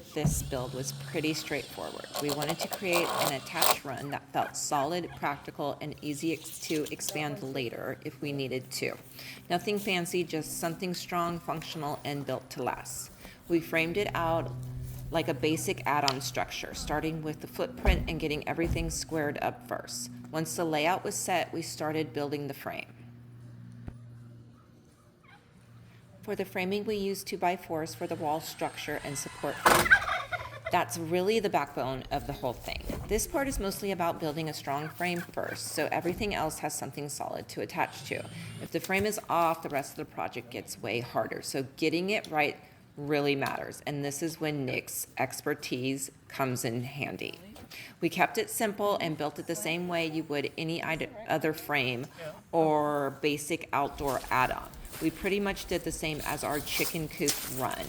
with this build was pretty straightforward. We wanted to create an attached run that felt solid, practical, and easy to expand later if we needed to. Nothing fancy, just something strong, functional, and built to last. We framed it out like a basic add-on structure, starting with the footprint and getting everything squared up first. Once the layout was set, we started building the frame. For the framing, we used 2x4s for the wall structure and support frame. That's really the backbone of the whole thing. This part is mostly about building a strong frame first, so everything else has something solid to attach to. If the frame is off, the rest of the project gets way harder, so getting it right really matters, and this is when Nick's expertise comes in handy. We kept it simple and built it the same way you would any other frame or basic outdoor add-on. We pretty much did the same as our chicken coop run.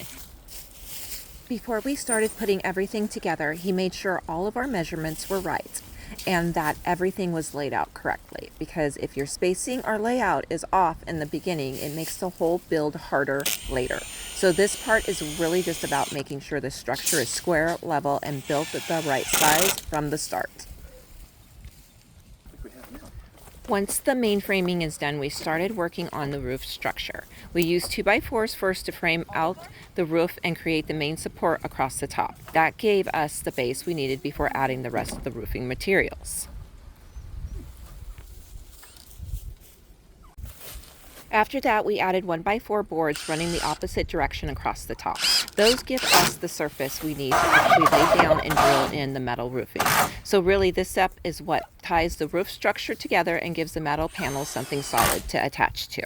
Before we started putting everything together, he made sure all of our measurements were right and that everything was laid out correctly, because if your spacing or layout is off in the beginning, it makes the whole build harder later. So this part is really just about making sure the structure is square, level, and built at the right size from the start. Once the main framing is done, we started working on the roof structure. We used 2x4s first to frame out the roof and create the main support across the top. That gave us the base we needed before adding the rest of the roofing materials. After that, we added 1x4 boards running the opposite direction across the top. Those give us the surface we need to actually lay down and drill in the metal roofing. So really, this step is what ties the roof structure together and gives the metal panels something solid to attach to.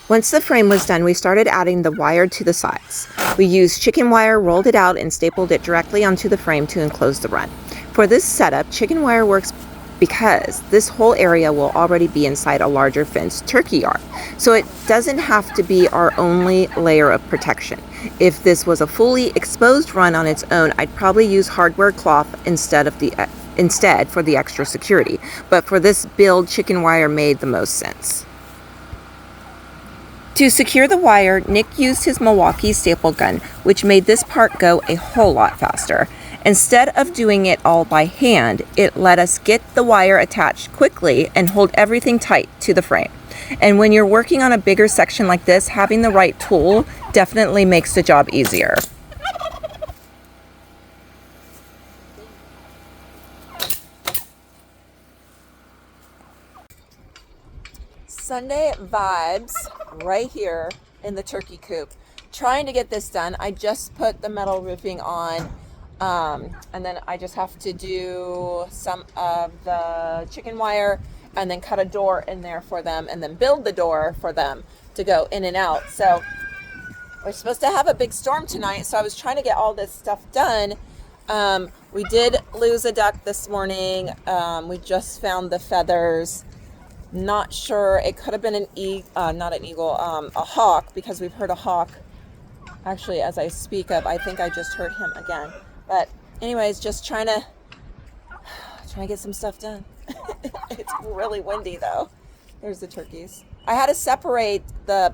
Once the frame was done, we started adding the wire to the sides. We used chicken wire, rolled it out, and stapled it directly onto the frame to enclose the run. For this setup, chicken wire works because this whole area will already be inside a larger fenced turkey yard. So it doesn't have to be our only layer of protection. If this was a fully exposed run on its own, I'd probably use hardware cloth instead for the extra security. But for this build, chicken wire made the most sense. To secure the wire, Nick used his Milwaukee staple gun, which made this part go a whole lot faster. Instead of doing it all by hand, it let us get the wire attached quickly and hold everything tight to the frame. And when you're working on a bigger section like this, having the right tool definitely makes the job easier. Sunday vibes right here in the turkey coop. Trying to get this done. I just put the metal roofing on. And then I just have to do some of the chicken wire and then cut a door in there for them and then build the door for them to go in and out. So we're supposed to have a big storm tonight, so I was trying to get all this stuff done. We did lose a duck this morning. We just found the feathers. Not sure. It could have been not an eagle, a hawk, because we've heard a hawk. Actually, as I speak of, I think I just heard him again. But anyways, just trying to get some stuff done. It's really windy though. There's the turkeys. I had to separate the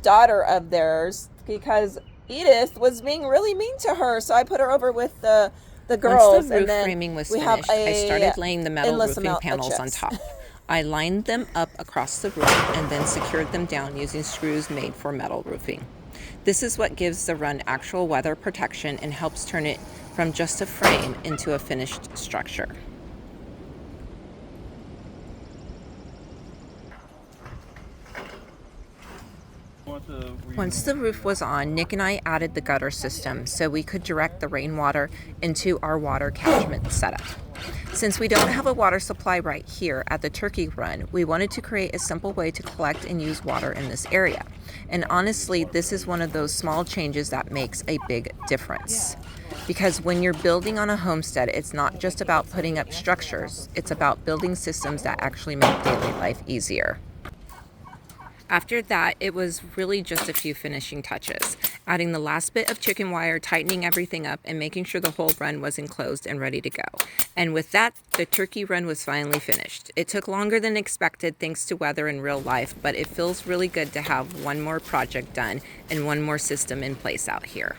daughter of theirs because Edith was being really mean to her. So I put her over with the girls. Once the roof framing was finished, I started laying the metal roofing panels on top. I lined them up across the roof and then secured them down using screws made for metal roofing. This is what gives the run actual weather protection and helps turn it from just a frame into a finished structure. Once the roof was on, Nick and I added the gutter system so we could direct the rainwater into our water catchment setup. Since we don't have a water supply right here at the turkey run, we wanted to create a simple way to collect and use water in this area. And honestly, this is one of those small changes that makes a big difference. Because when you're building on a homestead, it's not just about putting up structures, it's about building systems that actually make daily life easier. After that, it was really just a few finishing touches, adding the last bit of chicken wire, tightening everything up, and making sure the whole run was enclosed and ready to go. And with that, the turkey run was finally finished. It took longer than expected thanks to weather and real life, but it feels really good to have one more project done and one more system in place out here.